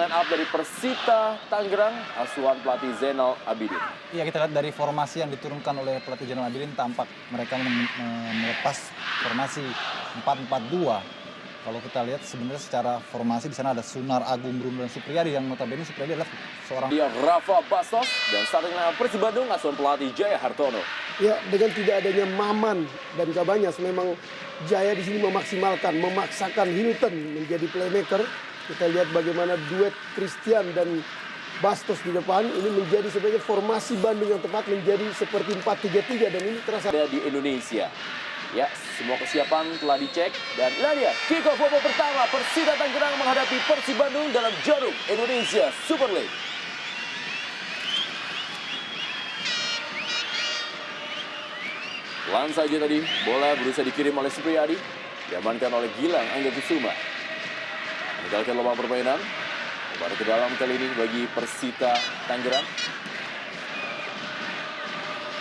line up dari Persita Tangerang, asuhan pelatih Zainal Abidin. Iya, kita lihat dari formasi yang diturunkan oleh pelatih Zainal Abidin, tampak mereka melepas formasi 4-4-2. Kalau kita lihat sebenarnya secara formasi di sana ada Sunar, Agung, Bruno, dan Supriyadi, yang notabene Supriyadi adalah seorang... Dia Rafa Bastos dan starting line up Persib Bandung, asuhan pelatih Jaya Hartono. Ya, dengan tidak adanya Maman dan Cabanyas, memang Jaya di sini memaksakan Hilton menjadi playmaker. Kita lihat bagaimana duet Christian dan Bastos di depan, ini menjadi sebagai formasi Bandung yang tepat, menjadi seperti 4-3-3, dan ini terasa Ada di Indonesia. Ya, semua kesiapan telah dicek dan inilah dia kick off babak pertama Persita Tangerang menghadapi Persib Bandung dalam Jarum Indonesia Super League. Pelan saja tadi, bola berusaha dikirim oleh Supriyadi, diamankan oleh Gilang Angga Kusuma. Meninggalkan lubang permainan, baru ke dalam kali ini bagi Persita Tangerang.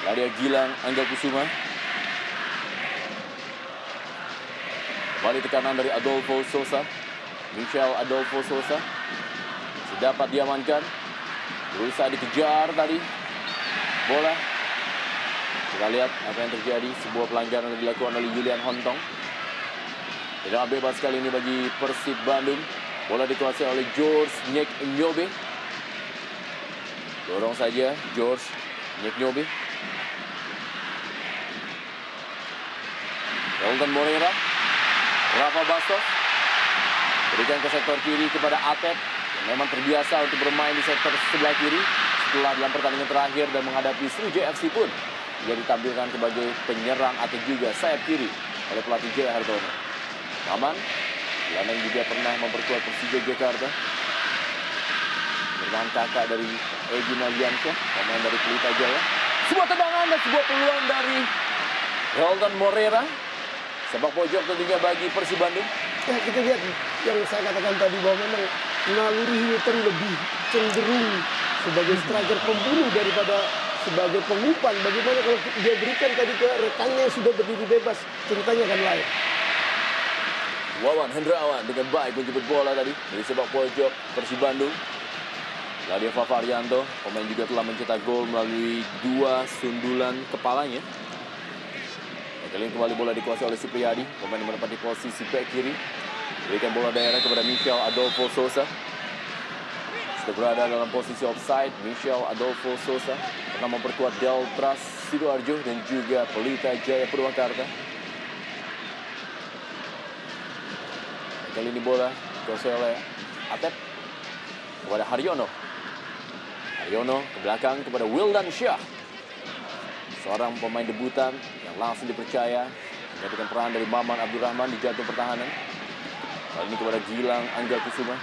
Lalu dia Gilang Angga Kusuma. Kembali tekanan dari Adolfo Sosa. Michel Adolfo Sosa. Masih dapat diamankan. Berusaha dikejar tadi. Bola. Kita lihat apa yang terjadi. Sebuah pelanggaran yang dilakukan oleh Julian Hontong. Tidak bebas kali ini bagi Persib Bandung. Bola dikuasai oleh George Nyek Nyobe. Dorong saja George Nyek Nyobe. Elton Moreira. Rafa Bastos berikan ke sektor kiri kepada Atep yang memang terbiasa untuk bermain di sektor sebelah kiri. Setelah dalam pertandingan terakhir dan menghadapi Sriwijaya FC pun dia ditampilkan sebagai penyerang atau juga sayap kiri oleh pelatih Jaya Hartono. Maman, gelandang juga pernah memperkuat Persija Jakarta. Merupakan kakak dari Egy Naldiansyah, pemain dari Pelita Jaya. Sebuah tendangan dan sebuah peluang dari Elton Moreira. Sepak pojok tentunya bagi Persib Bandung. ya, kita lihat yang saya katakan tadi bahwa memang naluri Hilton lebih cenderung sebagai striker pembunuh daripada sebagai pengumpan. Bagaimana kalau dia berikan tadi ke rekannya yang sudah berdiri bebas, ceritanya akan lain. Wawan Hendrawan dengan baik menjemput bola tadi dari sepak pojok Persib Bandung. Lalu Fafa Arianto, pemain juga telah mencetak gol melalui 2 sundulan kepalanya. Kali ini kembali bola dikuasai oleh Supriyadi, pemain yang menempati posisi bek kiri. Berikan bola daerah kepada Michel Adolfo Sosa. Sudah berada dalam posisi offside, Michel Adolfo Sosa pernah memperkuat Deltras Sidoarjo dan juga Pelita Jaya Purwakarta. Kali ini bola dikuasai oleh Atep kepada Haryono. Haryono ke belakang kepada Wildan Syah, seorang pemain debutan yang langsung dipercaya menggantikan peran dari Maman Abdurrahman di jantung pertahanan. Kali ini kepada Gilang Angga Kusuma.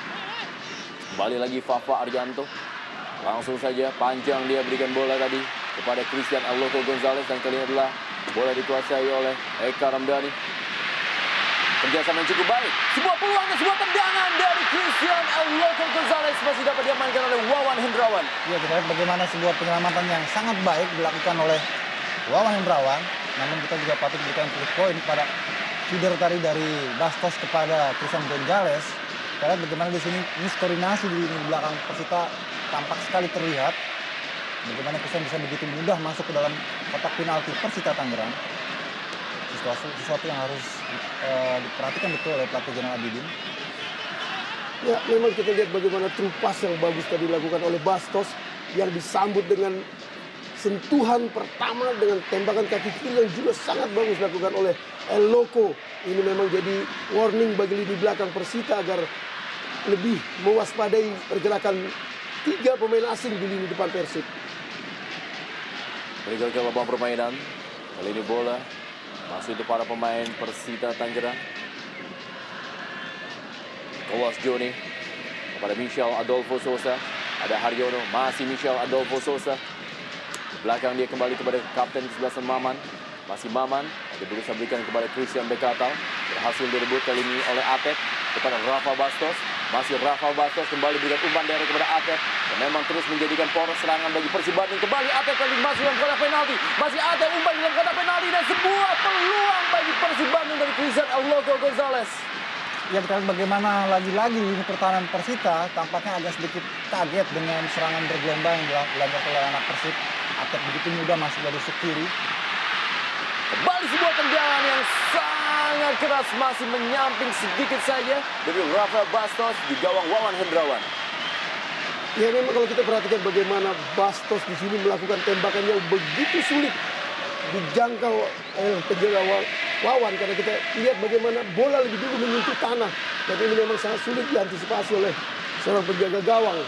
Kembali lagi Fafa Arianto. Langsung saja panjang dia berikan bola tadi kepada Christian Aloko Gonzalez, dan kali ini adalah bola dikuasai oleh Eka Ramdhani. Kerjasama yang cukup baik. Sebuah peluang dan sebuah tendangan dari Christian Aloko Gonzalez masih dapat diamankan oleh Wawan Hendrawan. Ya, kita lihat bagaimana sebuah penyelamatan yang sangat baik dilakukan oleh Wawan Hendrawan. Namun kita juga patut berikan plus poin pada feeder tadi dari Bastos kepada Christian Gonzalez. Kita lihat bagaimana di sini miskoordinasi di belakang Persita tampak sekali terlihat. Bagaimana Christian bisa begitu mudah masuk ke dalam kotak penalti Persita Tangerang. Sesuatu yang harus diperhatikan betul oleh pelatih Zainal Abidin. Ya, memang kita lihat bagaimana true pass yang bagus tadi dilakukan oleh Bastos yang disambut dengan sentuhan pertama dengan tembakan kaki kiri yang juga sangat bagus dilakukan oleh Eloko. Ini memang jadi warning bagi lini belakang Persita agar lebih mewaspadai pergerakan 3 pemain asing di lini depan Persib. Meninggalkan babak permainan. Kali ini bola masih untuk para pemain Persita Tangerang. Kowas Joni kepada Michel Adolfo Sosa. Ada Haryono, masih Michel Adolfo Sosa. Belakang dia kembali kepada kapten kesebelasan Maman. Masih Maman, dia berusaha berikan kepada Christian Bekatal. Berhasil direbut kali ini oleh Atep kepada Rafa Bastos. Masih Rafa Bastos kembali berikan umpan daerah kepada Atep. Dan memang terus menjadikan poros serangan bagi Persib Bandung. Kembali Atep kali ini masih dalam kotak penalti. Masih Atep umpan dalam kotak penalti dan sebuah peluang bagi Persib Bandung dari Christian Aloko Gonzalez. Ya kita lihat bagaimana lagi-lagi lini pertahanan Persita tampaknya agak sedikit kaget dengan serangan bergelombang yang dilakukan oleh anak Persib. Atep begitu mudah masuk dari sisi kiri. Kembali sebuah tendangan yang sangat keras, masih menyamping sedikit saja dari Rafael Bastos di gawang Wawan Hendrawan. Ya memang kalau kita perhatikan bagaimana Bastos di sini melakukan tembakan yang begitu sulit dijangkau penjaga Wawan, karena kita lihat bagaimana bola lebih dulu menyentuh tanah dan ini memang sangat sulit diantisipasi oleh seorang penjaga gawang.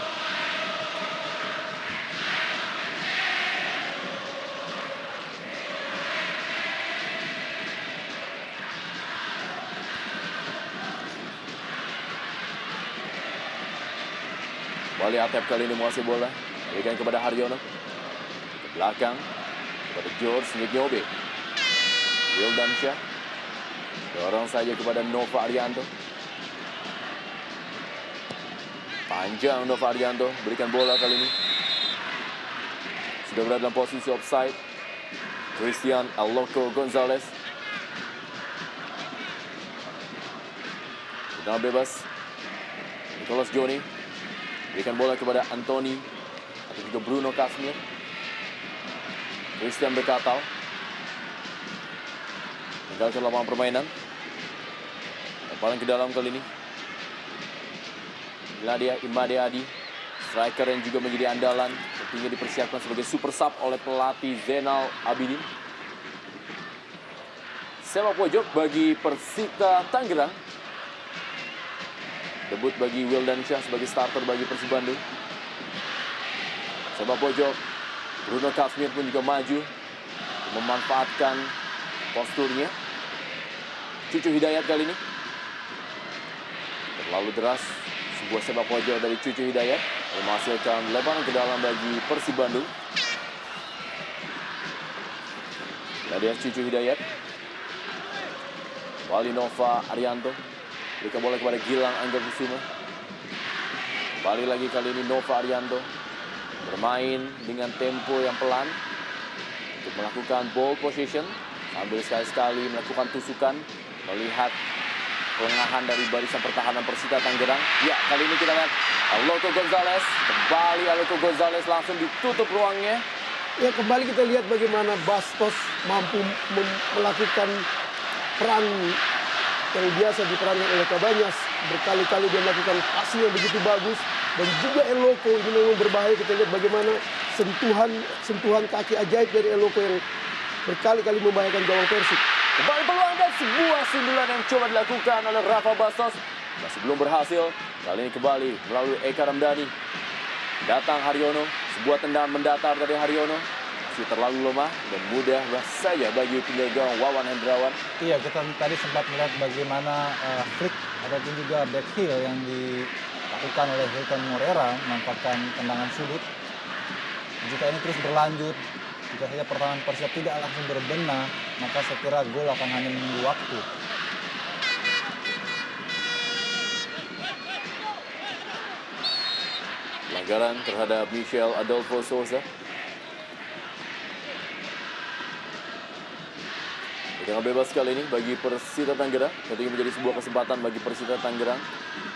Kembali Atep kali ini menguasai bola, berikan kepada Haryono, ke belakang kepada George Nyobe. Wildan Syah dorong saja kepada Nova Arianto. Panjang Nova Arianto, berikan bola kali ini. Sudah berada dalam posisi offside. Christian Aloko Gonzalez. Tendangan bebas. Nicholas Johnny. Berikan bola kepada Anthony atau juga Bruno Kasmir. Christian Bekatal. Tinggalkan lapangan permainan. Paling ke dalam kali ini. Nadia Imade Adi. Striker yang juga menjadi andalan. Tentunya dipersiapkan sebagai super sub oleh pelatih Zainal Abidin. Sepak pojok bagi Persita Tangerang. Debut bagi Wildan Syah sebagai starter bagi Persib Bandung. Sepak pojok Bruno Kasmir pun juga maju memanfaatkan posturnya. Cucu Hidayat kali ini terlalu deras. Sebuah sepak pojok dari Cucu Hidayat menghasilkan lebaran ke dalam bagi Persib Bandung. Nadia Cucu Hidayat. Wali Nova Arianto. Berikan bola kepada Gilang Angga Kusuma. Kembali lagi kali ini Nova Arianto. Bermain dengan tempo yang pelan. Untuk melakukan ball position. Sambil sekali-sekali melakukan tusukan. Melihat kelengahan dari barisan pertahanan Persita Tangerang. Ya, kali ini kita lihat Aloko Gonzalez. Kembali Aloko Gonzalez langsung ditutup ruangnya. Ya kembali kita lihat bagaimana Bastos mampu melakukan peran yang biasa diperankan oleh Kabanyas. Berkali-kali dia melakukan passing yang begitu bagus. Dan juga Eloko ini memang berbahaya. Kita lihat bagaimana sentuhan kaki ajaib dari Eloko yang berkali-kali membahayakan gawang Persib. Kembali peluang dan sebuah sundulan yang coba dilakukan oleh Rafa Bastos. Masih belum berhasil. Kali ini kembali melalui Eka Ramdhani. Datang Haryono. Sebuah tendangan mendatar dari Haryono. Masih terlalu lemah dan mudah saja bagi penjaga gawang Wawan Hendrawan. Iya, kita tadi sempat melihat bagaimana flick ataupun juga back heel yang dilakukan oleh Hilton Morera memanfaatkan tendangan sudut. Jika ini terus berlanjut, jika saja pertahanan Persib tidak langsung berbenah, maka saya kira gol akan hanya menunggu waktu. Pelanggaran terhadap Michel Adolfo Souza. Dengan bebas kali ini bagi Persita Tangerang. Tentunya menjadi sebuah kesempatan bagi Persita Tangerang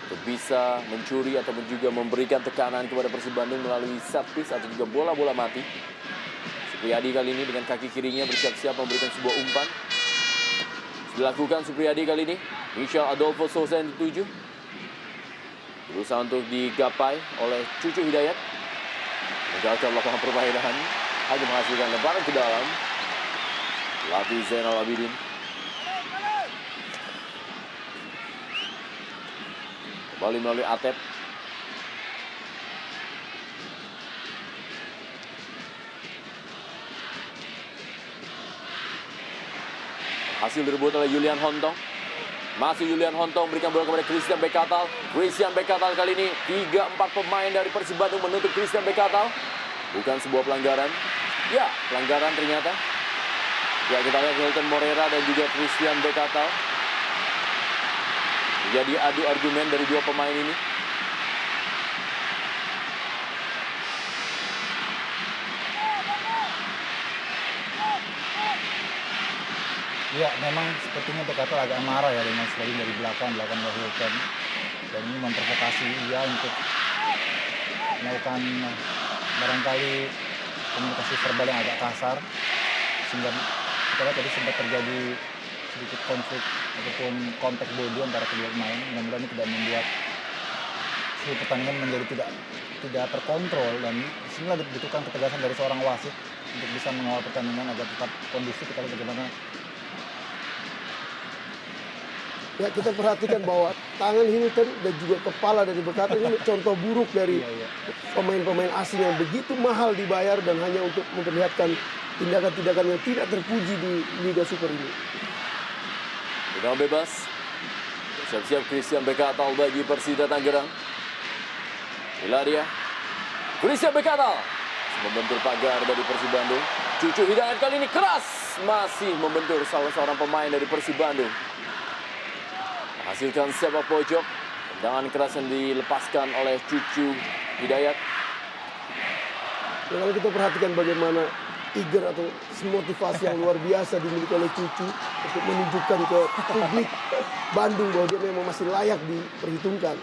untuk bisa mencuri ataupun juga memberikan tekanan kepada Persib Bandung melalui set piece atau juga bola-bola mati. Supriyadi kali ini dengan kaki kirinya bersiap-siap memberikan sebuah umpan. Dilakukan Supriyadi kali ini. Michel Adolfo Souza yang dituju. Berusaha untuk digapai oleh Cucu Hidayat. Mengagalkan lapangan permainan. Hanya menghasilkan lebaran ke dalam. Pelatih Zainal Abidin. Kembali melalui Atep. Hasil direbut oleh Julian Hontong. Masih Julian Hontong berikan bola kepada Christian Bekatal. Christian Bekatal kali ini 3-4 pemain dari Persib Bandung menutup Christian Bekatal. Bukan sebuah pelanggaran. Ya, pelanggaran ternyata. Ya, kita lihat Hilton Morera dan juga Christian Bekatal. Jadi adu argumen dari dua pemain ini. Ya, memang sepertinya Bekata agak marah ya dengan sliding dari belakang dilakukan oleh Hilton. Dan ini memprovokasi ia untuk melakukan barangkali komunikasi verbal yang agak kasar. Sehingga kita lihat tadi sempat terjadi sedikit konflik ataupun kontak body antara kedua pemain. Mudah-mudahan ini tidak membuat seluruh pertandingan menjadi tidak terkontrol, dan disinilah dibutuhkan ketegasan dari seorang wasit untuk bisa mengawal pertandingan agar tetap kondusif. Kita lihat bagaimana. Ya, kita perhatikan bahwa tangan Hilton dan juga kepala dari Bekata ini contoh buruk dari pemain-pemain asing yang begitu mahal dibayar dan hanya untuk memperlihatkan tindakan-tindakan yang tidak terpuji di Liga Super ini. Tendangan bebas. Siap-siap Christian Bekatal bagi Persita Tangerang. Inilah dia. Christian Bekatal membentur pagar dari Persib Bandung. Cucu Hidayat kali ini keras. Masih membentur salah seorang pemain dari Persib Bandung. Hasilkan sepak pojok. Tendangan keras yang dilepaskan oleh Cucu Hidayat. Dan kalau kita perhatikan bagaimana eager atau motivasi yang luar biasa dimiliki oleh Cucu untuk menunjukkan ke publik Bandung bahwa dia memang masih layak diperhitungkan.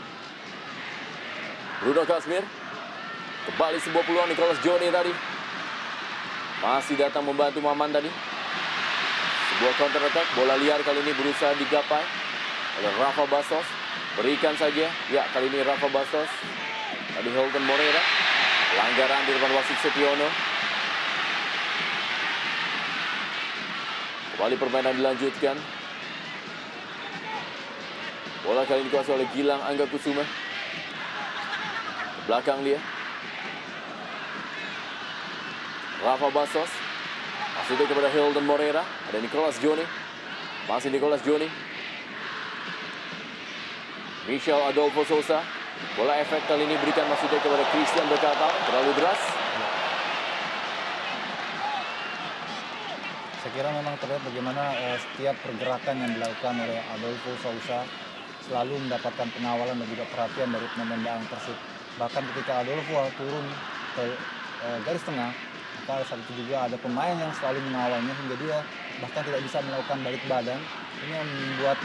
Bruno Kasmir. Kembali sebuah peluang Nicholas Johnny tadi. Masih datang membantu Maman tadi. Sebuah counter attack. Bola liar kali ini berusaha digapai oleh Rafa Bastos. Berikan saja. Ya, kali ini Rafa Bastos. Tadi Hilton Moreira. Pelanggaran di depan wasit Setiono. Kembali permainan dilanjutkan. Bola kali ini dikuasai oleh Gilang Angga Kusuma. Ke belakang dia. Rafa Bastos. Masih kepada Hilton Moreira. Ada Nicholas Johnny. Masih Nicholas Johnny. Michel Adolfo Sousa. Bola efek kali ini berikan maksudnya kepada Christian Bekatal. Terlalu deras. Saya kira memang terlihat bagaimana setiap pergerakan yang dilakukan oleh Adolfo Sousa selalu mendapatkan pengawalan dan juga perhatian dari pemain belakang Persib. Bahkan ketika Adolfo turun ke garis tengah, maka saat itu juga ada pemain yang selalu mengawalnya hingga dia bahkan tidak bisa melakukan balik badan. Ini yang membuat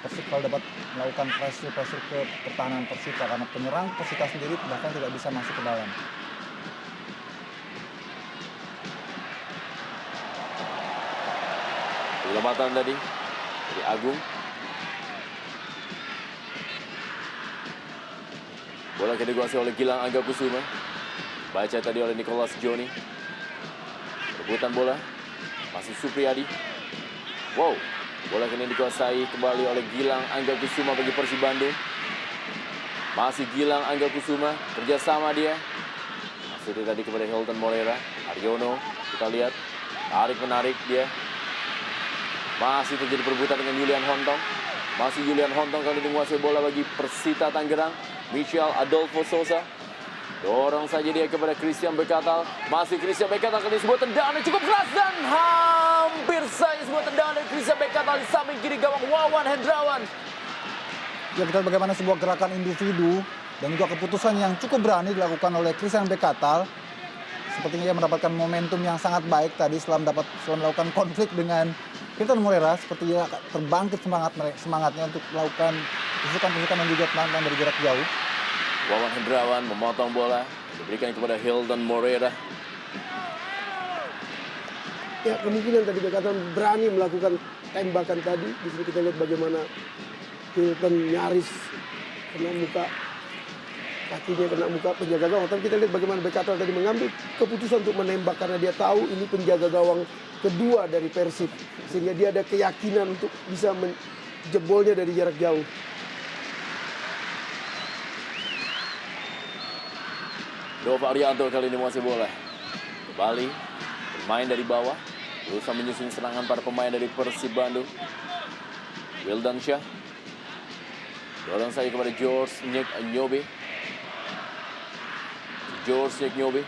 Persib kalau dapat melakukan pressure ke pertahanan Persita, karena penyerang Persita sendiri bahkan tidak bisa masuk ke dalam. Penyelamatan tadi dari Agung. Bola kini dikuasai oleh Gilang Angga Kusuma. Baca tadi oleh Nicholas Johnny. Rebutan bola. Masih Supriyadi. Wow. Bola kini dikuasai kembali oleh Gilang Angga Kusuma bagi Persib Bandung. Masih Gilang Angga Kusuma. Kerjasama dia. Masih tadi kepada Hilton Moreira. Aryono. Kita lihat. Tarik-menarik dia. Masih terjadi perebutan dengan Julian Hontong. Masih Julian Hontong kali ini menguasai bola bagi Persita Tangerang. Michel Adolfo Sousa. Dorong saja dia kepada Christian Bekatal. Masih Christian Bekatal kali ini sebuah tendangan yang cukup keras. Dan hampir saja sebuah tendangan dari Christian Bekatal di samping kiri gawang Wawan Hendrawan. Ya, kita lihat bagaimana sebuah gerakan individu dan juga keputusan yang cukup berani dilakukan oleh Christian Bekatal. Sepertinya ia mendapatkan momentum yang sangat baik tadi setelah melakukan konflik dengan Hilton Moreira. Sepertinya terbangkit semangatnya untuk melakukan tusukan-tusukan dan juga tendangan dari jarak jauh. Wawan Hendrawan memotong bola. Diberikan kepada Hilton Moreira. Ya, kemungkinan tadi Bekatal berani melakukan tembakan tadi. Di sini kita lihat bagaimana Hilton nyaris kena muka, kakinya kena muka penjaga gawang. Tapi kita lihat bagaimana Bekatal tadi mengambil keputusan untuk menembak karena dia tahu ini penjaga gawang kedua dari Persib. Sehingga dia ada keyakinan untuk bisa menjebolnya dari jarak jauh. Dova Arianto kali ini menguasai bola. Kembali bermain dari bawah. Berusaha menyusun serangan para pemain dari Persib Bandung. Wildan Syah. Dorong saja kepada George Nyek Nyobe. George Nyek Nyobe.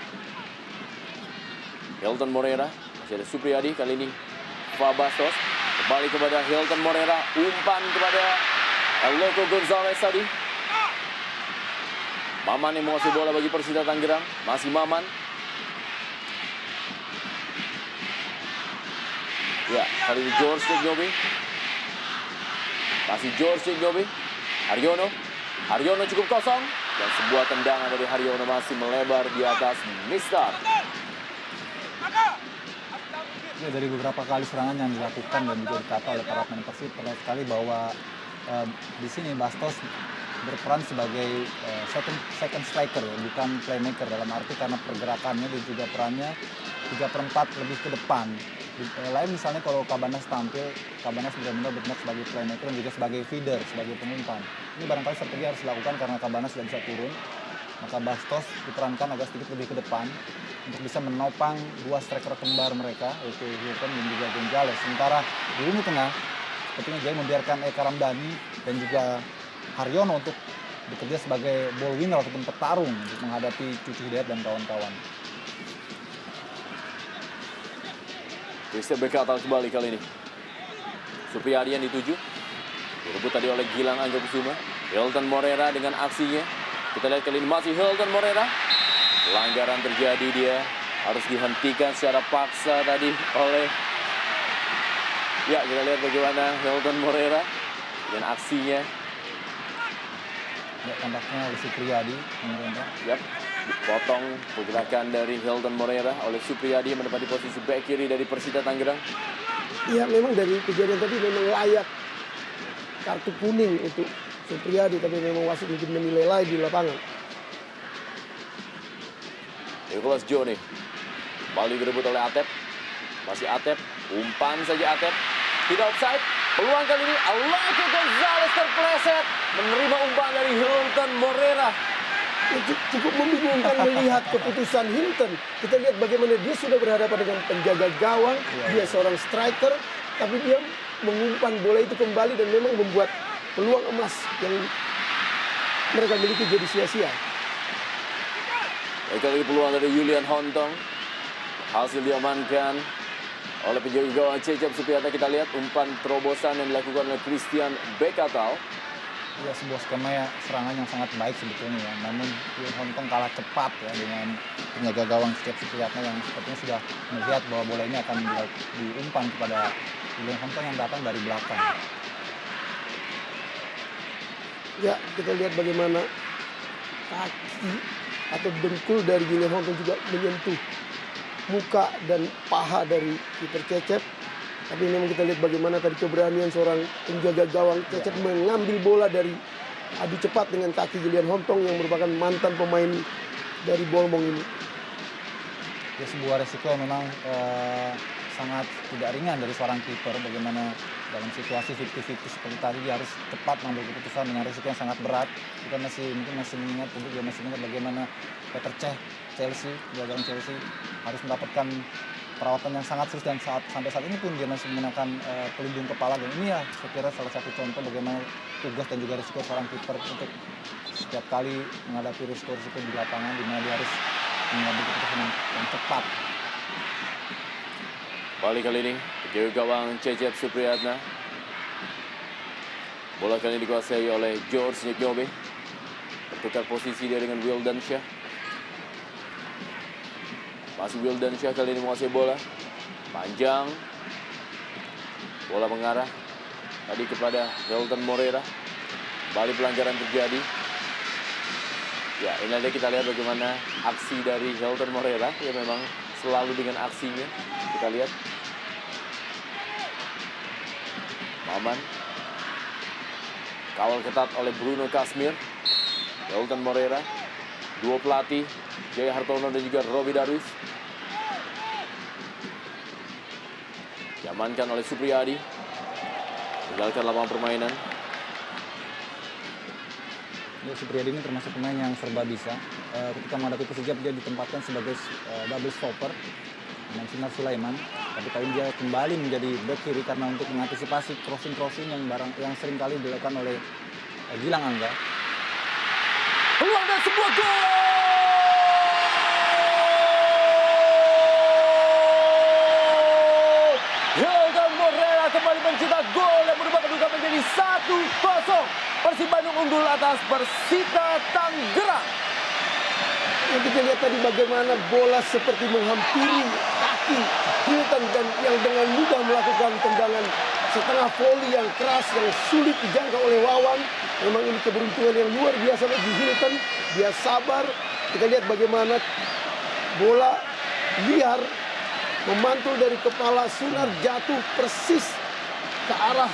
Hilton Moreira. Masih ada Supriyadi. Kali ini Fabastos. Kembali kepada Hilton Moreira. Umpan kepada Eloko Gonzalez tadi. Maman yang menguasai bola bagi Persita Tangerang. Masih Maman. Ya, kali ini George Cignobi. Masih George Cignobi. Haryono. Haryono cukup kosong. Dan sebuah tendangan dari Haryono masih melebar di atas Mister. Ya, dari beberapa kali serangan yang dilakukan dan juga dikata oleh para pemain Persib, terlihat sekali bahwa di sini Bastos berperan sebagai second striker, ya, bukan playmaker, dalam arti karena pergerakannya dan juga perannya 3/4 lebih ke depan. Lain misalnya kalau Cabanas tampil, Cabanas benar-benar bertindak sebagai playmaker dan juga sebagai feeder, sebagai pengumpan. Ini barangkali strategi harus dilakukan karena Cabanas tidak bisa turun, maka Bastos diperankan agak sedikit lebih ke depan untuk bisa menopang dua striker kembar mereka, yaitu Hilton dan juga Gonzales. Sementara di lini tengah, sepertinya Jaya membiarkan Eka Ramdhani dan juga Haryono untuk bekerja sebagai ball winner ataupun petarung untuk menghadapi Cucu Hidayat dan kawan-kawan. Christian Bekatal kembali kali ini. Supriyadi yang dituju. Direbut tadi oleh Gilang Angga Kusuma. Hilton Morera dengan aksinya. Kita lihat kali ini masih Hilton Morera. Pelanggaran terjadi, dia harus dihentikan secara paksa tadi oleh... Ya, kita lihat bagaimana Hilton Morera dengan aksinya. Ya, tampaknya oleh Supriyadi. Yap, dipotong pergerakan dari Hilton Morera oleh Supriyadi yang menempati posisi bek kiri dari Persita Tangerang. Ya memang dari kejadian tadi memang layak kartu kuning untuk Supriyadi, tapi memang wasit mungkin menilai lain di lapangan. Nicholas Joni kembali direbut oleh Atep. Masih Atep, umpan saja Atep. Tidak offside. Peluang kali ini Alonso Gonzales terpleset menerima umpan dari Hilton Morera. Cukup membingungkan melihat keputusan Hilton. Kita lihat bagaimana dia sudah berhadapan dengan penjaga gawang, dia seorang striker, tapi dia mengumpan bola itu kembali dan memang membuat peluang emas yang mereka miliki jadi sia-sia. Kali ini peluang dari Julian Hontong. Hasil diamankan oleh penjaga gawang Cecep Supriyatna. Kita lihat umpan terobosan yang dilakukan oleh Christian Bekatal. Ya, sebuah skema ya, serangan yang sangat baik sebetulnya ya. Namun Julian Hontong kalah cepat ya dengan penjaga gawang Cecep Supriyatna yang sepertinya sudah melihat bahwa bola ini akan diumpan kepada Julian Hontong yang datang dari belakang. Ya, kita lihat bagaimana kaki atau dengkul dari Julian Hontong juga menyentuh muka dan paha dari kiper Cecep. Tapi memang kita lihat bagaimana tadi keberanian seorang penjaga gawang Cecep mengambil bola dari adu cepat dengan kaki Julian Hontong yang merupakan mantan pemain dari Bolmong ini. Ya, sebuah resiko yang memang sangat tidak ringan dari seorang kiper. Bagaimana dalam situasi 50-50 seperti tadi dia harus cepat mengambil keputusan dengan resiko yang sangat berat. Kita mungkin masih mengingat, publik juga masih mengingat bagaimana Peter Cech, Chelsea, gawang Chelsea harus mendapatkan perawatan yang sangat serius dan sampai saat ini pun dia masih menggunakan pelindung kepala. Dan ini ya saya kira salah satu contoh bagaimana tugas dan juga risiko seorang kiper untuk setiap kali menghadapi risiko-risiko di lapangan di mana dia harus mengambil keputusan yang cepat. Balik kali ini penjaga gawang Cecep Supriyatna. Bola kali ini dikuasai oleh George Cignobi. Bertukar posisi dia dengan Wildan Syah. Masih Wildan Syah kali ini menguasai bola. Panjang. Bola mengarah tadi kepada Hilton Morera. Kembali pelanggaran terjadi. Ya, ini ada kita lihat bagaimana aksi dari Hilton Morera. Ya memang selalu dengan aksinya. Kita lihat. Maman. Kawal ketat oleh Bruno Kasmir. Hilton Morera. Dua pelatih. Jaya Hartono dan juga Robi Darwis. Diamankan oleh Supriyadi. Tinggalkan lapangan permainan. Ya, Supriyadi ini termasuk pemain yang serba bisa. Ketika menghadapi Persijap dia ditempatkan sebagai double stopper dengan Sinar Sulaiman. Tapi kali ini dia kembali menjadi back kiri karena untuk mengantisipasi crossing yang sering kali dilakukan oleh Gilang Angga. Peluang dan sebuah gol! Hilton Morera kembali mencetak gol yang merubah kedudukan menjadi 1-0. Persib Bandung unggul atas Persita Tangerang. Yang kita lihat tadi bagaimana bola seperti menghampiri Rizky Hilton dan yang dengan mudah melakukan tendangan setengah volley yang keras yang sulit dijangkau oleh Wawan. Memang ini keberuntungan yang luar biasa bagi Hilton. Dia sabar. Kita lihat bagaimana bola liar memantul dari kepala Sunar jatuh persis ke arah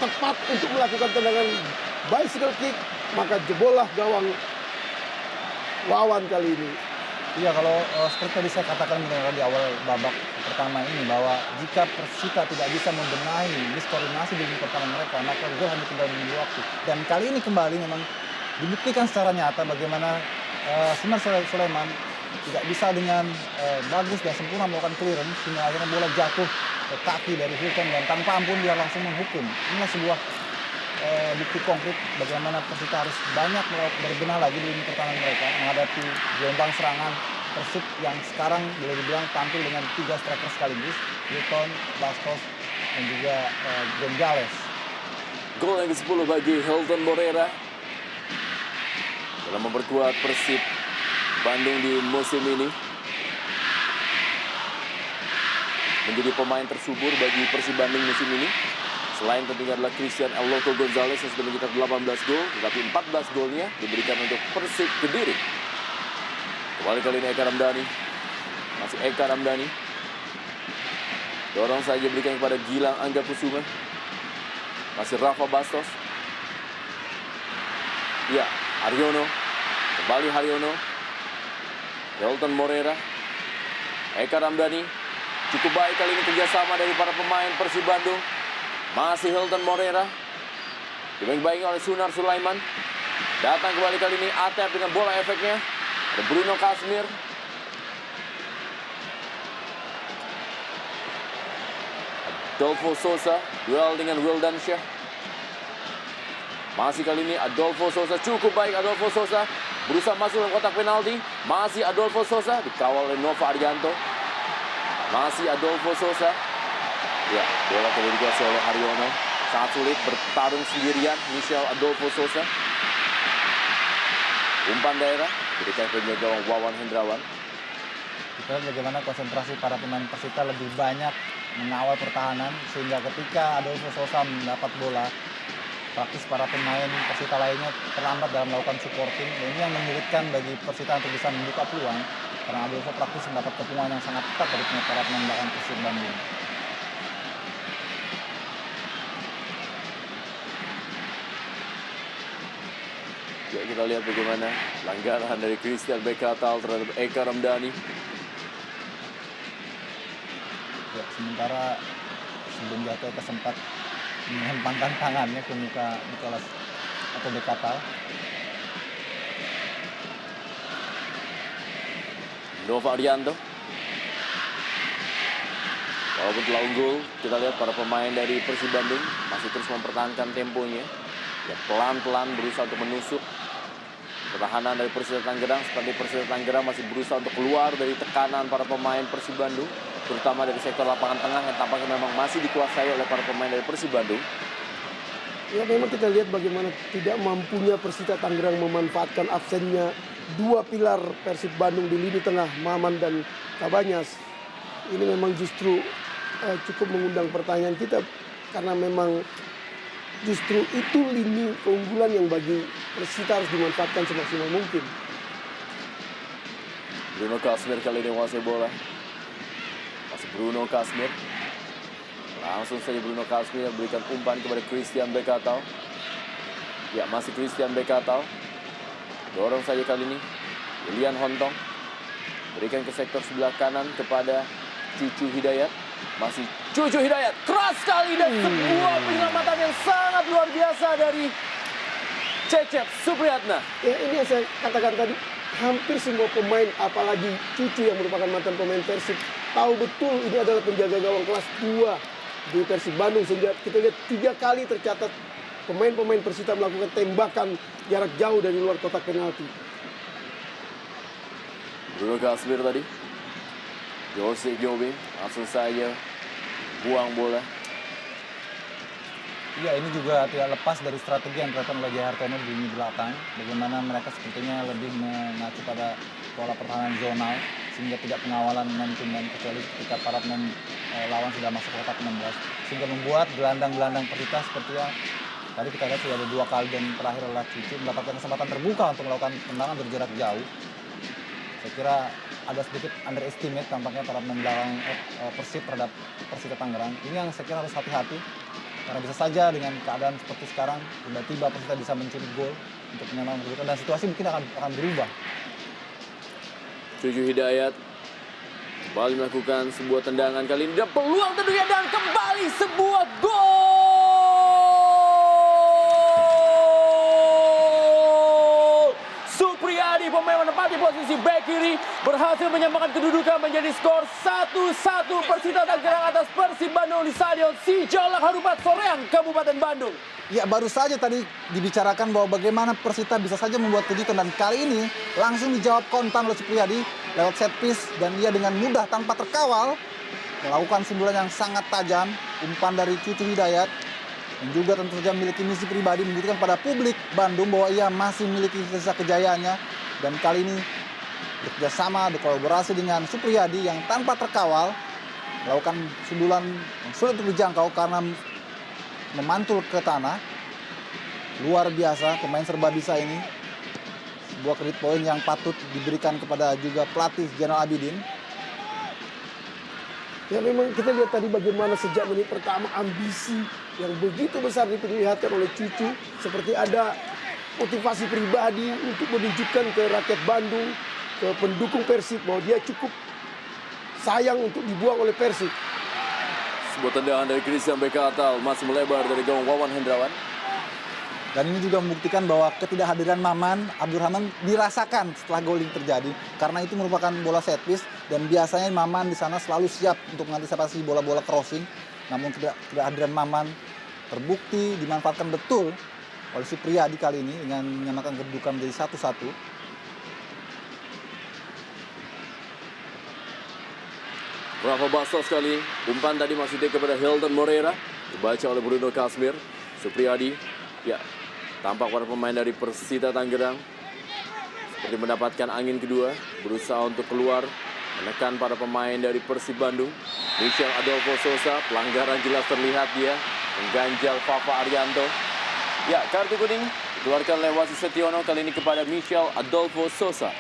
tepat untuk melakukan tendangan bicycle kick, maka jebollah gawang Wawan kali ini. Iya, kalau seperti tadi saya katakan di awal babak pertama ini bahwa jika Persita tidak bisa membenahi diskoordinasi di lini pertahanan mereka, maka gol hanya tinggal menunggu waktu. Dan kali ini kembali memang dibuktikan secara nyata bagaimana Sunar Sulaiman tidak bisa dengan bagus dan sempurna melakukan clearance sehingga akhirnya bola jatuh ke kaki dari Hilton dan tanpa ampun dia langsung menghukum. Inilah sebuah bukti konkret bagaimana Persita harus banyak berbenah lagi di lini pertahanan mereka menghadapi gelombang serangan Persib yang sekarang boleh dibilang tampil dengan 3 striker sekaligus, Hilton, Bastos, dan juga Gonzales. Gol yang ke-10 bagi Hilton Moreira dalam memperkuat Persib Bandung di musim ini. Menjadi pemain tersubur bagi Persib Bandung musim ini. Selain tentunya adalah Christian El Loco Gonzales yang sudah mencetak 18 gol, tetapi 14 golnya diberikan untuk Persik Kediri. Kembali kali ini Eka Ramdhani. Masih Eka Ramdhani. Dorong saja berikan kepada Gilang Angga Kusuma. Masih Rafa Bastos. Ya, Haryono. Kembali Haryono. Hilton Moreira. Eka Ramdhani. Cukup baik kali ini kerjasama dari para pemain Persib Bandung. Masih Hilton Moreira. Dibaik-baiki oleh Sunar Sulaiman. Datang kembali kali ini Atep dengan bola efeknya. Ada Bruno Kasmir. Adolfo Sosa. Duel dengan Wildan Syah. Masih kali ini Adolfo Sosa. Cukup baik Adolfo Sosa. Berusaha masuk dalam kotak penalti. Masih Adolfo Sosa. Dikawal oleh Nova Arianto. Masih Adolfo Sosa. Ya, bola kembali dikuasai oleh Haryono. Sangat sulit bertarung sendirian Michel Adolfo Sosa. Umpan daerah berikan ke gawang Wawan Hendrawan. Kita lihat bagaimana konsentrasi para pemain Persita lebih banyak mengawal pertahanan sehingga ketika Adolfo Sosa mendapat bola, praktis para pemain Persita lainnya terlambat dalam melakukan supporting. Dan ini yang menyulitkan bagi Persita untuk bisa membuka peluang karena Adolfo praktis mendapat kepungan yang sangat ketat dari para pemain belakang Persib Bandung. Ya, kita lihat bagaimana pelanggaran dari Christian Bekatal terhadap Eka Ramdhani. Ya, sementara sebelum jatuh sempat menghempangkan tangannya ke muka Nicholas atau Bekatal. Nova Arianto. Walaupun telah unggul, kita lihat para pemain dari Persib Bandung masih terus mempertahankan temponya. Ya, pelan-pelan berusaha untuk menusuk pertahanan dari Persita Tangerang. Seperti Persita Tangerang masih berusaha untuk keluar dari tekanan para pemain Persib Bandung, terutama dari sektor lapangan tengah yang tampaknya memang masih dikuasai oleh para pemain dari Persib Bandung. Ya, memang kita lihat bagaimana tidak mampunya Persita Tangerang memanfaatkan absennya 2 pilar Persib Bandung di lini tengah, Maman dan Kabanyas. Ini memang justru cukup mengundang pertanyaan kita karena memang justru itu lini keunggulan yang bagi Persita harus dimanfaatkan semaksimal mungkin. Bruno Kasmir kali ini menguasai bola. Masih Bruno Kasmir. Langsung saja Bruno Kasmir berikan umpan kepada Christian Bekatal. Ya, masih Christian Bekatal. Dorong saja kali ini Ilian Hontong. Berikan ke sektor sebelah kanan kepada Cucu Hidayat. Masih Cucu Hidayat. Keras sekali dan sebuah penyelamatan yang sangat luar biasa dari Cecep Supriyatna. Ya, ini yang saya katakan tadi, hampir semua pemain, apalagi Cucu yang merupakan mantan pemain Persib, tahu betul ini adalah penjaga gawang kelas 2 di Persib Bandung. Sehingga kita lihat 3 kali tercatat pemain-pemain Persita melakukan tembakan jarak jauh dari luar kotak penalti. Bruno Kasmir tadi. Jose Jobim langsung saja buang bola. Ya, ini juga tidak lepas dari strategi yang dilakukan oleh Jaya Hartono di lini belakang. Bagaimana mereka sepertinya lebih mengacu pada pola pertahanan zonal. sehingga tidak pengawalan man-to-man kecuali ketika para pemain lawan sudah masuk ke kotak 16, sehingga membuat gelandang-gelandang Persita seperti yang tadi kita lihat sudah ada 2 kali dan terakhir adalah Cucu mendapatkan kesempatan terbuka untuk melakukan tendangan dari jarak jauh. Saya kira ada sedikit underestimate tampaknya para pemain belakang Persib terhadap Persita Tangerang. Ini yang saya kira harus hati-hati karena bisa saja dengan keadaan seperti sekarang tiba-tiba Persita bisa mencuri gol untuk menyamakan kedudukan dan situasi mungkin akan berubah. Cucu Hidayat kembali melakukan sebuah tendangan, kali ini ada peluang tentunya dan kembali sebuah gol. Supriyadi pemain menempati posisi bek kiri berhasil menyamakan kedudukan menjadi skor 1-1 Persita Tangerang atas Persib Bandung di Stadion Sijalak Harupat Soreang, Kabupaten Bandung. Ya baru saja tadi dibicarakan bahwa bagaimana Persita bisa saja membuat kejutan dan kali ini langsung dijawab kontan oleh Supriyadi lewat set piece dan dia dengan mudah tanpa terkawal melakukan sundulan yang sangat tajam, umpan dari Cucu Hidayat dan juga tentu saja memiliki misi pribadi membuktikan pada publik Bandung bahwa ia masih memiliki sisa kejayaannya dan kali ini bekerjasama berkolaborasi dengan Supriyadi yang tanpa terkawal melakukan sundulan yang sulit untuk dijangkau karena memantul ke tanah. Luar biasa pemain serba bisa ini. Sebuah kredit poin yang patut diberikan kepada juga pelatih Zainal Abidin. Ya memang kita lihat tadi bagaimana sejak menit pertama ambisi yang begitu besar diperlihatkan oleh Cucu. Seperti ada motivasi pribadi untuk menunjukkan ke rakyat Bandung, ke pendukung Persib bahwa dia cukup sayang untuk dibuang oleh Persib. Sebuah tendangan dari Christian Bekatal masih melebar dari gawang Wawan Hendrawan. Dan ini juga membuktikan bahwa ketidakhadiran Maman Abdurrahman dirasakan setelah gol ini terjadi. Karena itu merupakan bola set piece dan biasanya Maman di sana selalu siap untuk mengantisipasi bola-bola crossing. Namun ketidakhadiran Maman terbukti dimanfaatkan betul oleh Supriyadi kali ini dengan menyamakan kedudukan menjadi 1-1. Rafa Bastos kali, umpan tadi maksudnya kepada Hilton Moreira, dibaca oleh Bruno Kasmir. Supriyadi, ya tampak para pemain dari Persita Tangerang seperti mendapatkan angin kedua, berusaha untuk keluar, menekan para pemain dari Persib Bandung. Michel Adolfo Sosa, pelanggaran jelas terlihat dia, mengganjal Fafa Arianto. Ya, kartu kuning dikeluarkan lewat Susetiono kali ini kepada Michel Adolfo Sosa.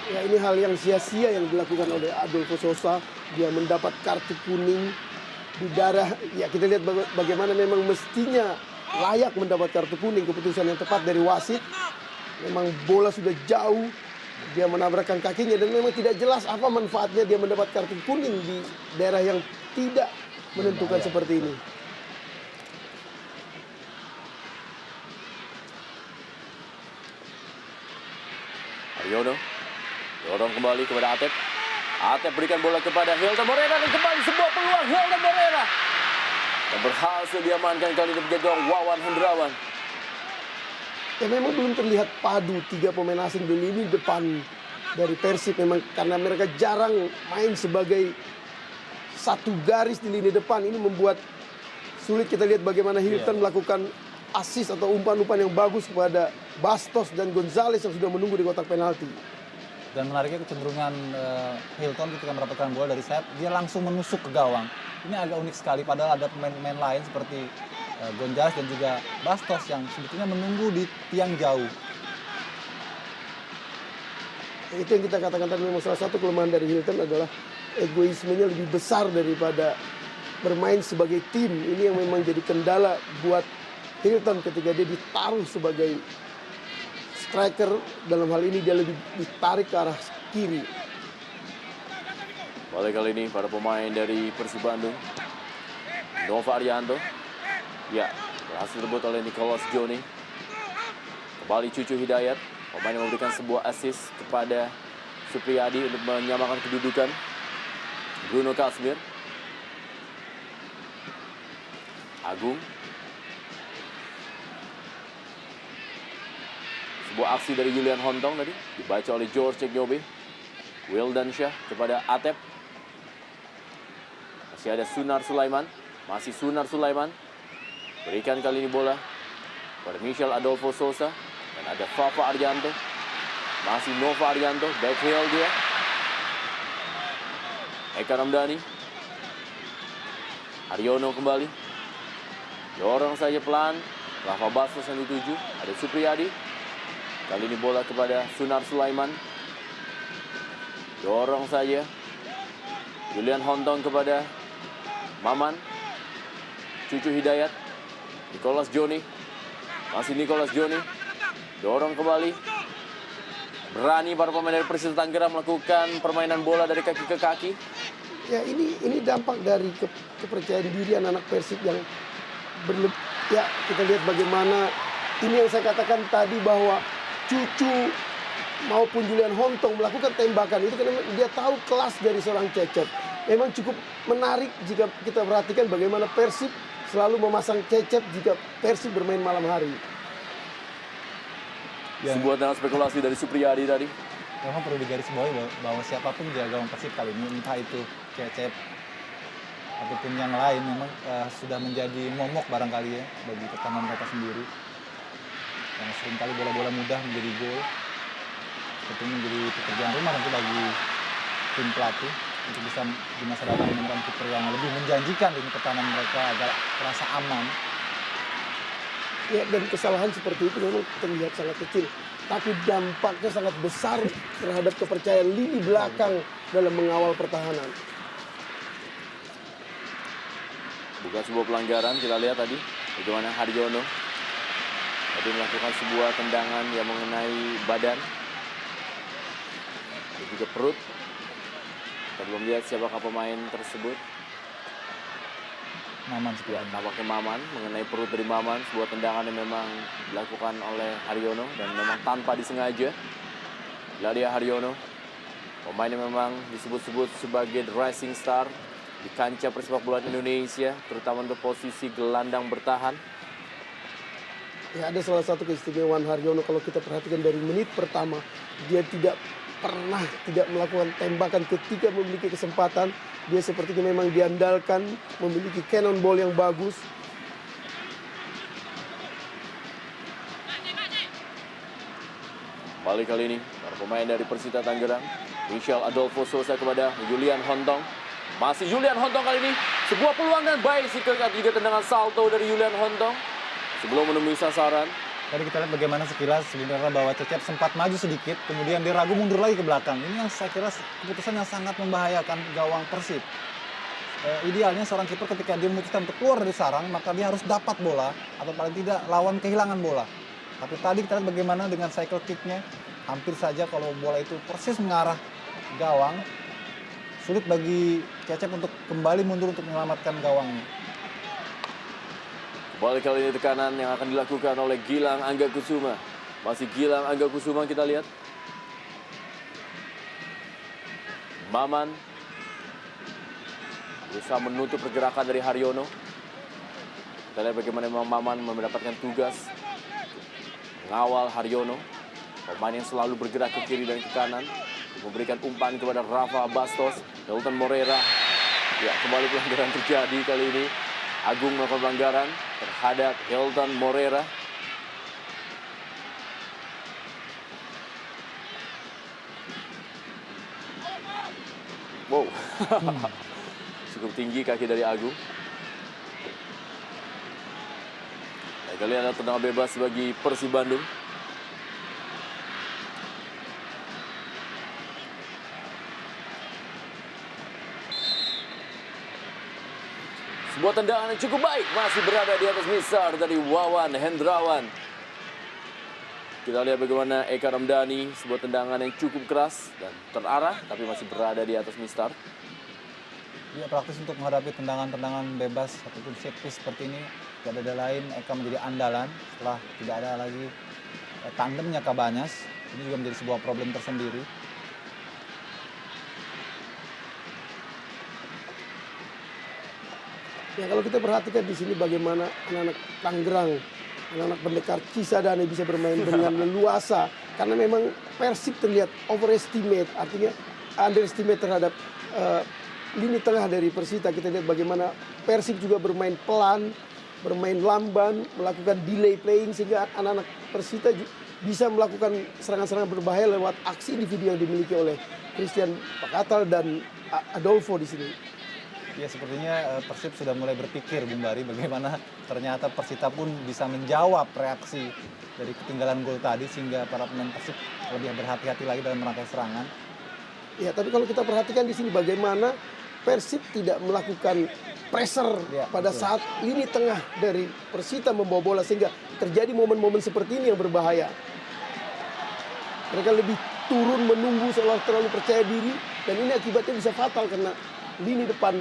Ya ini hal yang sia-sia yang dilakukan oleh Adolfo Sosa. Dia mendapat kartu kuning di darah. Ya kita lihat bagaimana memang mestinya layak mendapat kartu kuning. Keputusan yang tepat dari wasit. Memang bola sudah jauh. Dia menabrakkan kakinya dan memang tidak jelas apa manfaatnya dia mendapat kartu kuning di daerah yang tidak menentukan seperti ini. Aryono dorong kembali kepada Atep. Atep berikan bola kepada Hilton Moreira dan kembali sebuah peluang Hilton Moreira. Dan berhasil diamankan kali ini penjaga Wawan Hendrawan. Ya memang belum terlihat padu 3 pemain asing di lini depan dari Persib memang karena mereka jarang main sebagai satu garis di lini depan. Ini membuat sulit. Kita lihat bagaimana Hilton melakukan assist atau umpan-umpan yang bagus kepada Bastos dan Gonzales yang sudah menunggu di kotak penalti. Dan menariknya kecenderungan Hilton ketika mendapatkan bola dari sayap, dia langsung menusuk ke gawang. Ini agak unik sekali, padahal ada pemain-pemain lain seperti Gonzales dan juga Bastos yang sebetulnya menunggu di tiang jauh. Itu yang kita katakan tadi, memang salah satu kelemahan dari Hilton adalah egoismenya lebih besar daripada bermain sebagai tim. Ini yang memang jadi kendala buat Hilton ketika dia ditaruh sebagai striker. Dalam hal ini dia lebih ditarik ke arah kiri. Balik kali ini para pemain dari Persib Bandung. Nova Arianto. Ya, berhasil direbut oleh Nicholas Joni. Kembali Cucu Hidayat. Pemain yang memberikan sebuah assist kepada Supriyadi untuk menyamakan kedudukan. Bruno Kasmir. Agung. Sebuah aksi dari Julian Hontong tadi dibaca oleh George Ceknyobe. Wildan Syah kepada Atep. Masih ada Sunar Sulaiman. Masih Sunar Sulaiman. Berikan kali ini bola pada Michel Adolfo Sosa. Dan ada Fafa Arianto. Masih Nova Arianto. Backheel dia. Eka Ramdhani. Haryono kembali. Dorong saja pelan. Rafa Bastos yang dituju. Ada Supriyadi. Kali ini bola kepada Sunar Sulaiman. Dorong saja. Julian Hontong kepada Maman. Cucu Hidayat. Nicholas Joni. Masih Nicholas Joni. Dorong kembali. Berani para pemain dari Persita Tangerang melakukan permainan bola dari kaki ke kaki. Ya ini dampak dari kepercayaan diri anak-anak Persib yang ya kita lihat bagaimana ini yang saya katakan tadi bahwa Cucu maupun Julian Hontong melakukan tembakan itu karena dia tahu kelas dari seorang Cecep. Memang cukup menarik jika kita perhatikan bagaimana Persib selalu memasang Cecep jika Persib bermain malam hari. Ya. Sebuah tendangan spekulasi dari Supriyadi tadi. Memang perlu digarisbawahi bahwa siapapun jaga gawang Persib kali ini, entah itu Cecep ataupun yang lain, memang sudah menjadi momok barangkali ya bagi pertahanan mereka sendiri. Karena seringkali bola-bola mudah menjadi gol. Itu menjadi pekerjaan rumah nanti bagi tim pelatih untuk bisa di masa datang menemukan kiper yang lebih menjanjikan di pertahanan mereka agar terasa aman. Ya, dan kesalahan seperti itu memang terlihat sangat kecil. Tapi dampaknya sangat besar terhadap kepercayaan lini belakang dalam mengawal pertahanan. Bukan sebuah pelanggaran, kita lihat tadi bagaimana Haryono tadi melakukan sebuah tendangan yang mengenai badan dan juga perut. Kita belum lihat siapakah pemain tersebut. Maman seperti Ya, tampaknya Maman, mengenai perut dari Maman, sebuah tendangan yang memang dilakukan oleh Haryono dan memang tanpa disengaja. Ladia Haryono, pemain yang memang disebut-sebut sebagai the rising star di kancah persepak bolaan Indonesia, terutama untuk posisi gelandang bertahan. Ya, ada salah satu keistimewaan Haryono kalau kita perhatikan dari menit pertama. Dia tidak pernah tidak melakukan tembakan ketika memiliki kesempatan. Dia sepertinya memang diandalkan, memiliki cannonball yang bagus. Balik kali ini, para pemain dari Persita Tangerang. Michel Adolfo Sosa kepada Julian Hontong. Masih Julian Hontong kali ini. Sebuah peluang dan baik sih juga tendangan salto dari Julian Hontong. Sebelum menemui sasaran. Tadi kita lihat bagaimana sekilas sebenarnya bahwa Cecep sempat maju sedikit, kemudian dia ragu mundur lagi ke belakang. Ini yang saya kira keputusan yang sangat membahayakan gawang Persib. Idealnya seorang kiper ketika dia memutuskan untuk keluar dari sarang, maka dia harus dapat bola, atau paling tidak lawan kehilangan bola. Tapi tadi kita lihat bagaimana dengan cycle kick-nya, hampir saja kalau bola itu persis mengarah gawang, sulit bagi Cecep untuk kembali mundur untuk menyelamatkan gawangnya. Balik kali ini tekanan yang akan dilakukan oleh Gilang Angga Kusuma. Masih Gilang Angga Kusuma kita lihat. Maman berusaha menutup pergerakan dari Haryono. Kita lihat bagaimana memang Maman mendapatkan tugas mengawal Haryono. Pemain yang selalu bergerak ke kiri dan ke kanan. Memberikan umpan kepada Rafa Bastos. Hilton Moreira. Ya, kembali pelanggaran terjadi kali ini. Agung melakukan pelanggaran terhadap Hilton Moreira. Wow, cukup tinggi kaki dari Agung. Ya, kali ada tendangan bebas bagi Persib Bandung. Sebuah tendangan yang cukup baik, masih berada di atas misar dari Wawan Hendrawan. Kita lihat bagaimana Eka Ramdhani, sebuah tendangan yang cukup keras dan terarah, tapi masih berada di atas misar. Dia praktis untuk menghadapi tendangan-tendangan bebas ataupun set piece seperti ini. Tidak ada lain, Eka menjadi andalan setelah tidak ada lagi tandemnya Kabanyas. Ini juga menjadi sebuah problem tersendiri. Ya, kalau kita perhatikan di sini bagaimana anak-anak Tangerang, anak-anak pendekar Cisadane bisa bermain dengan leluasa. Karena memang Persib terlihat overestimate, artinya underestimate terhadap lini tengah dari Persita. Kita lihat bagaimana Persib juga bermain pelan, bermain lamban, melakukan delay playing sehingga anak-anak Persita bisa melakukan serangan-serangan berbahaya lewat aksi individu yang dimiliki oleh Christian Pakatal dan Adolfo di sini. Ya sepertinya Persib sudah mulai berpikir, Bung Bari, bagaimana ternyata Persita pun bisa menjawab reaksi dari ketinggalan gol tadi sehingga para pemain Persib lebih berhati-hati lagi dalam merangkai serangan. Ya, tapi kalau kita perhatikan di sini bagaimana Persib tidak melakukan pressure Ya, pada betul. saat lini tengah dari Persita membawa bola sehingga terjadi momen-momen seperti ini yang berbahaya. Mereka lebih turun menunggu seolah terlalu percaya diri dan ini akibatnya bisa fatal karena lini depan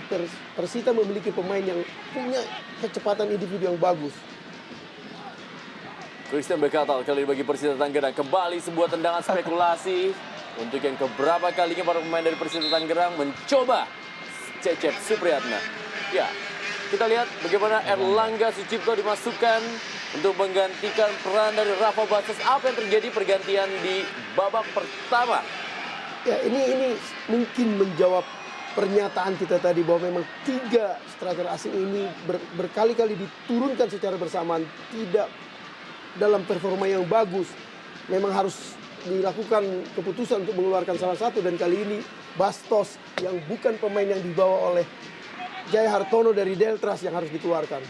Persita memiliki pemain yang punya kecepatan individu yang bagus. Christian Pakatal kali ini bagi Persita Tangerang. Kembali sebuah tendangan spekulasi. Untuk yang keberapa kalinya para pemain dari Persita Tangerang mencoba Cecep Supriyatna. Ya, kita lihat bagaimana Erlangga Sucipto dimasukkan untuk menggantikan peran dari Rafa Bastos. Apa yang terjadi pergantian di babak pertama? Ya, ini mungkin menjawab pernyataan kita tadi bahwa memang 3 striker asing ini berkali-kali diturunkan secara bersamaan, tidak dalam performa yang bagus. Memang harus dilakukan keputusan untuk mengeluarkan salah satu dan kali ini Bastos yang bukan pemain yang dibawa oleh Jaya Hartono dari Deltras yang harus dikeluarkan.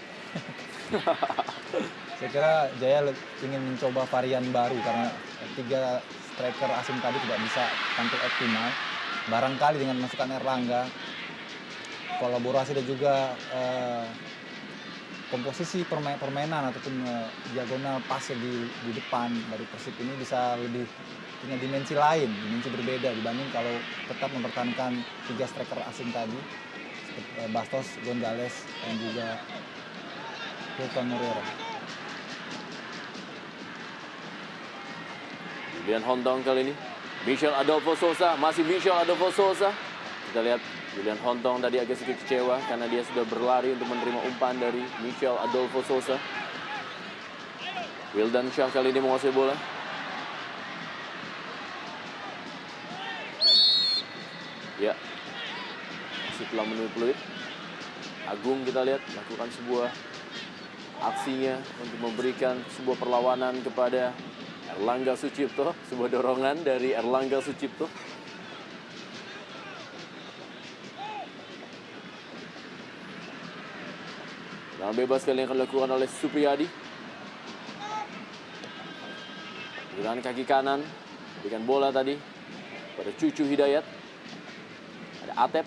Saya kira Jaya ingin mencoba varian baru karena 3 striker asing tadi tidak bisa tampil optimal. Barangkali dengan masukan Erlangga, kolaborasi dan juga komposisi permainan ataupun diagonal pass di depan dari Persib ini bisa lebih punya dimensi lain, dimensi berbeda dibanding kalau tetap mempertahankan 3 striker asing tadi seperti Bastos, Gonzales dan juga Hilton Moreira. Julian Hontong kali ini. Michel Adolfo Sousa, masih Michel Adolfo Sousa. Kita lihat Julian Hontong tadi agak sedikit kecewa karena dia sudah berlari untuk menerima umpan dari Michel Adolfo Sousa. Wildan Syah kali ini menguasai bola. Ya, masih telah menuju peluit. Agung kita lihat melakukan sebuah aksinya untuk memberikan sebuah perlawanan kepada Erlangga Sucipto, sebuah dorongan dari Erlangga Sucipto. Tendangan bebas kali yang akan dilakukan oleh Supriyadi. Dengan kaki kanan, berikan bola tadi pada Cucu Hidayat. Ada Atep.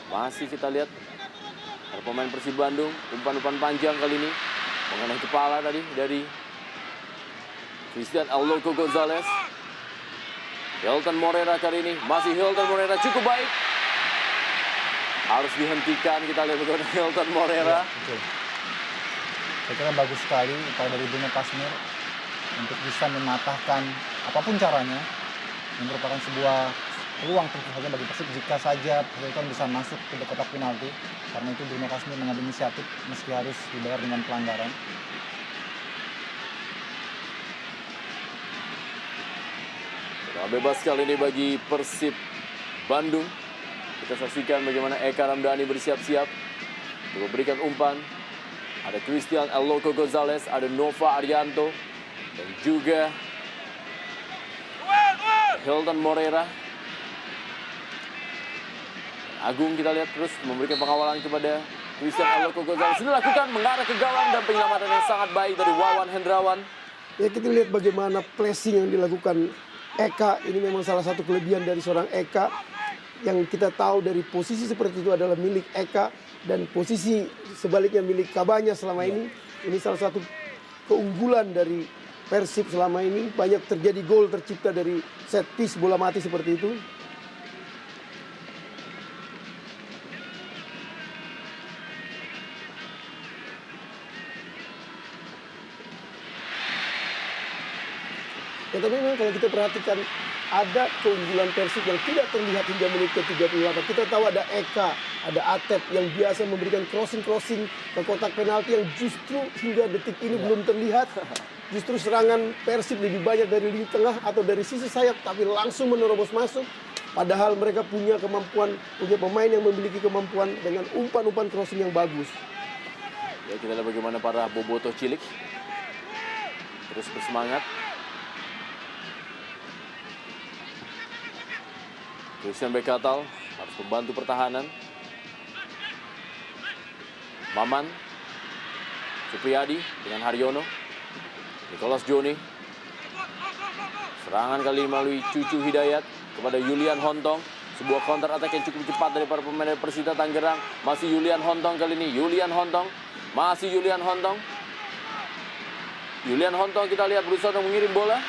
Masih kita lihat ada pemain Persib Bandung, umpan-umpan panjang kali ini mengenai kepala tadi dari Christian El Loco Gonzales. Hilton Moreira kali ini, masih Hilton Moreira cukup baik. Harus dihentikan, kita lihat bagaimana Hilton Moreira. Ya, betul. Saya kira bagus sekali upaya dari Bruno Kasmir untuk bisa mematahkan apapun caranya. Ini merupakan sebuah peluang tentu saja bagi Persib jika saja Hilton bisa masuk ke kotak penalti. Karena itu Bruno Kasmir mengambil inisiatif meski harus dibayar dengan pelanggaran. Bebas kali ini bagi Persib Bandung. Kita saksikan bagaimana Eka Ramdhani bersiap-siap untuk memberikan umpan. Ada Christian El Loco Gonzales, ada Nova Arianto, dan juga Hilton Moreira. Agung kita lihat terus memberikan pengawalan kepada Christian El Loco Gonzales. Sudah lakukan mengarah ke gawang dan penyelamatan yang sangat baik dari Wawan Hendrawan. Ya, kita lihat bagaimana pressing yang dilakukan Eka. Ini memang salah satu kelebihan dari seorang Eka. Yang kita tahu dari posisi seperti itu adalah milik Eka. Dan posisi sebaliknya milik Kabanya selama ini. Ini salah satu keunggulan dari Persib selama ini. Banyak terjadi gol tercipta dari set piece bola mati seperti itu. Ya, tapi memang kalau kita perhatikan ada keunggulan Persib yang tidak terlihat hingga menit ke-38. Kita tahu ada Eka, ada Atep yang biasa memberikan crossing ke kotak penalti yang justru hingga detik ini belum terlihat. Justru serangan Persib lebih banyak dari lini tengah atau dari sisi sayap tapi langsung menerobos masuk. Padahal mereka punya kemampuan, punya pemain yang memiliki kemampuan dengan umpan-umpan crossing yang bagus. Ya, kita lihat bagaimana para bobotoh cilik terus bersemangat. Christian Bekatal harus membantu pertahanan. Maman, Supriyadi dengan Haryono, Nicholas Joni. Serangan kali ini melalui Cucu Hidayat kepada Julian Hontong. Sebuah counter attack yang cukup cepat dari para pemain dari Persita Tangerang. Masih Julian Hontong kali ini. Julian Hontong. Masih Julian Hontong. Julian Hontong kita lihat berusaha untuk mengirim bola.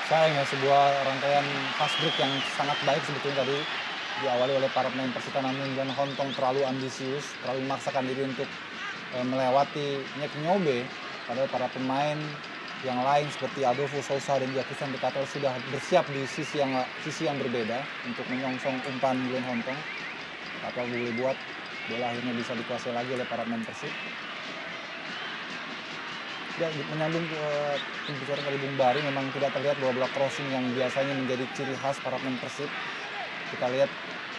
Sayangnya sebuah rangkaian fast break yang sangat baik sebetulnya tadi diawali oleh para pemain Persita, namun Julian Hontong terlalu ambisius, terlalu memaksakan diri untuk melewati Nyek Nyobe. Padahal para pemain yang lain seperti Adolfo Sousa dan juga Christian Bekatal sudah bersiap di sisi yang berbeda untuk menyongsong umpan Julian Hontong. Apa boleh buat bola akhirnya bisa dikuasai lagi oleh para pemain Persib. Ya, menyambung ke pembicaraan dari Bung Bari, memang tidak terlihat bola-bola crossing yang biasanya menjadi ciri khas para pemain Persib. Kita lihat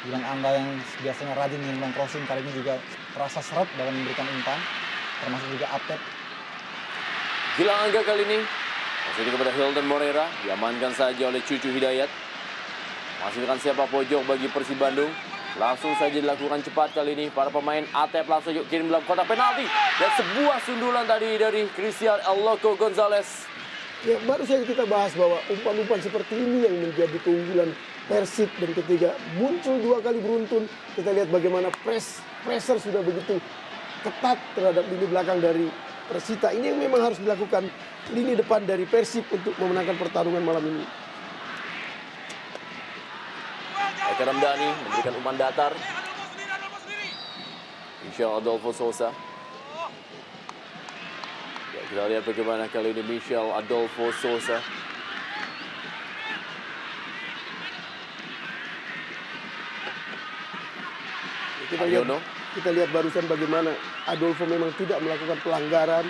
Gilang Angga yang biasanya rajin menyumbang crossing, kali ini juga terasa seret dalam memberikan umpan, termasuk juga Atep. Gilang Angga kali ini masih kepada Hilton Morera, diamankan saja oleh Cucu Hidayat. Menghasilkan siapa pojok bagi Persib Bandung. Langsung saja dilakukan cepat kali ini. Para pemain Atep langsung kirim dalam kotak penalti. Dan sebuah sundulan tadi dari Christian El Loco Gonzalez. Ya, baru saja kita bahas bahwa umpan-umpan seperti ini yang menjadi keunggulan Persib, dan ketika muncul 2 kali beruntun, kita lihat bagaimana pressure sudah begitu ketat terhadap lini belakang dari Persita. Ini yang memang harus dilakukan lini depan dari Persib untuk memenangkan pertarungan malam ini. Eka Ramdhani memberikan umpan datar. Michel Adolfo Sousa. Ya, kita lihat bagaimana kali ini Michel Adolfo Sousa. Kita lihat barusan bagaimana Adolfo memang tidak melakukan pelanggaran.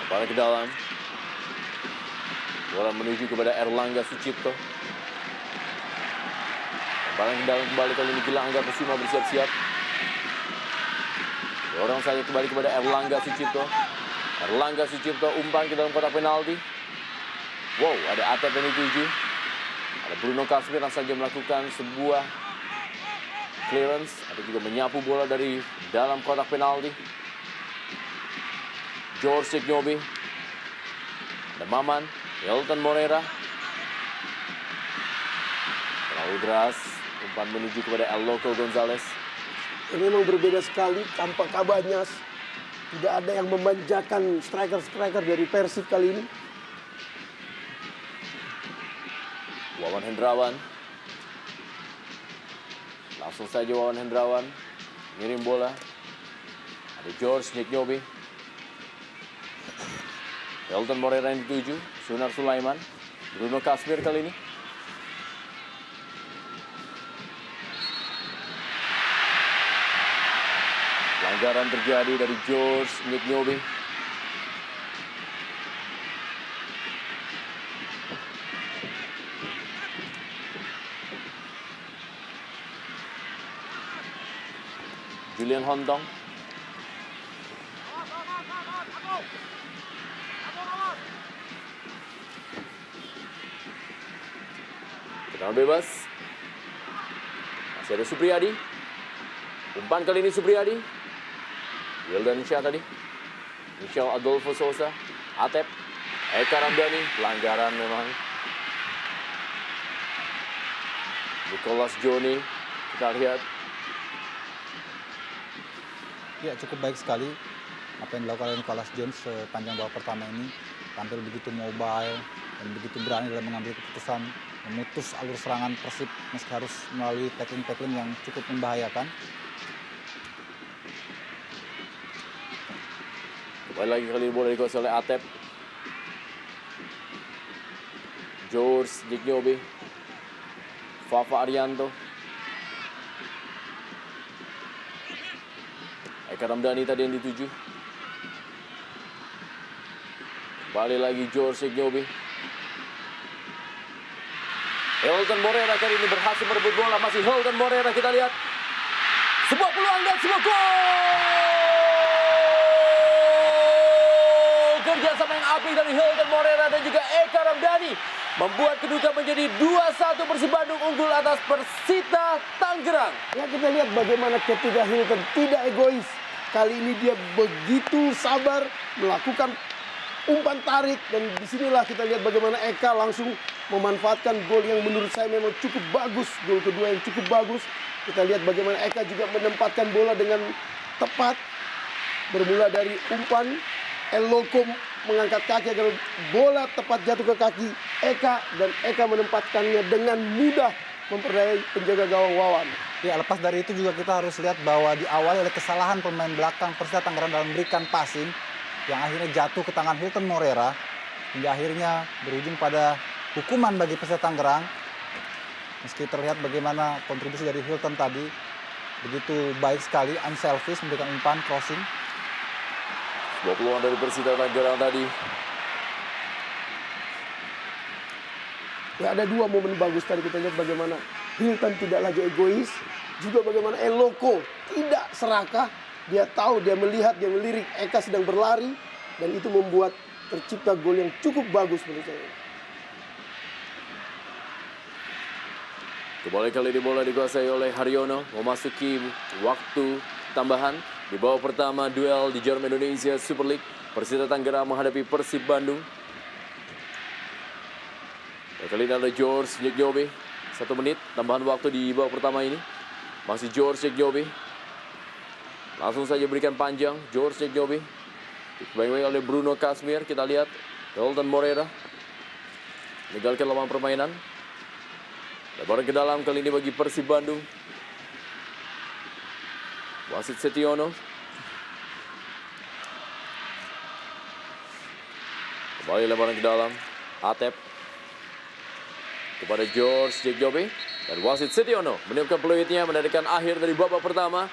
Kepala ke dalam. Bola menuju kepada Erlangga Sucipto. Kepala ke dalam kembali kali ini Gilang Angga Kusuma bersiap-siap. Dorong saja kembali kepada Erlangga Sucipto. Erlangga Sucipto umpan ke dalam kotak penalti. Wow, ada Atep yang dituju. Ada Bruno Kasmir yang saja melakukan sebuah clearance. Ada juga menyapu bola dari dalam kotak penalti. George Signobi. Ada Maman. Hilton Morera. Terlalu deras. Umpan menuju kepada El Loco Gonzalez. Ini memang berbeda sekali tanpa Kabanyas. Tidak ada yang memanjakan striker-striker dari Persib kali ini. Wawan Hendrawan. Langsung saja Wawan Hendrawan ngirim bola. Ada George Nyeknyobi. Hilton Morera yang dituju. Sunar Sulaiman. Bruno Kasmir kali ini. Pelanggaran terjadi dari George Nyeknyobi. Julian Hontong. Tendangan bebas. Masih ada Supriyadi. Umpan kali ini Supriyadi. Wildan Syah tadi. Michel Adolfo Sousa. Atep. Eka Ramdhani. Pelanggaran memang. Nicholas Joni. Kita lihat. Ya, cukup baik sekali apa yang dilakukan oleh Nicholas Jones sepanjang babak pertama ini. Tampil begitu mobile dan begitu berani dalam mengambil keputusan, memutus alur serangan Persib meski harus melalui tackling-tackling yang cukup membahayakan. Kembali lagi kali ini bola dikuasai oleh Atep. George Nyeknyobi. Fafa Arianto. Eka Ramdhani tadi yang dituju. Kembali lagi George Ignobi. Hilton Morera kali ini berhasil merebut bola. Masih Hilton Morera, kita lihat. Sebuah peluang dan sebuah gol! Kerjasama yang apik dari Hilton Morera dan juga Eka Ramdhani membuat kedudukan menjadi 2-1. Persib Bandung unggul atas Persita Tangerang. Ya, kita lihat bagaimana ketika Hilton tidak egois. Kali ini dia begitu sabar melakukan umpan tarik, dan disinilah kita lihat bagaimana Eka langsung memanfaatkan gol yang menurut saya memang cukup bagus. Gol kedua yang cukup bagus. Kita lihat bagaimana Eka juga menempatkan bola dengan tepat. Bermula dari umpan, Eloko mengangkat kaki agar bola tepat jatuh ke kaki Eka, dan Eka menempatkannya dengan mudah memperdayai penjaga gawang Wawan. Ya, lepas dari itu juga kita harus lihat bahwa diawali oleh kesalahan pemain belakang Persita Tangerang dalam memberikan passing yang akhirnya jatuh ke tangan Hilton Morera hingga akhirnya berujung pada hukuman bagi Persita Tangerang. Meski terlihat bagaimana kontribusi dari Hilton tadi begitu baik sekali, unselfish, memberikan umpan crossing. Sebuah peluang dari Persita Tangerang tadi. Ya, ada dua momen bagus tadi. Kita lihat bagaimana Hilton tidak lagi egois, juga bagaimana Eloko tidak serakah. Dia tahu, dia melihat, dia melirik Eka sedang berlari, dan itu membuat tercipta gol yang cukup bagus menurut saya. Kembali kali ini bola dikuasai oleh Haryono. Memasuki waktu tambahan di babak pertama duel di Jarum Indonesia Super League. Persita Tangerang menghadapi Persib Bandung. Kali ini ada George Ignobi. 1 menit tambahan waktu di babak pertama ini. Masih George Ignobi. Langsung saja berikan panjang George Ignobi. Dibayang oleh Bruno Kasmir. Kita lihat Hilton Morera meninggalkan lapangan permainan. Lebaran ke dalam kali ini bagi Persib Bandung. Wasit Setiono. Kembali lebaran ke dalam. Atep kepada George Ignobi. Dan wasit Setiono meniupkan peluitnya, menandakan akhir dari babak pertama.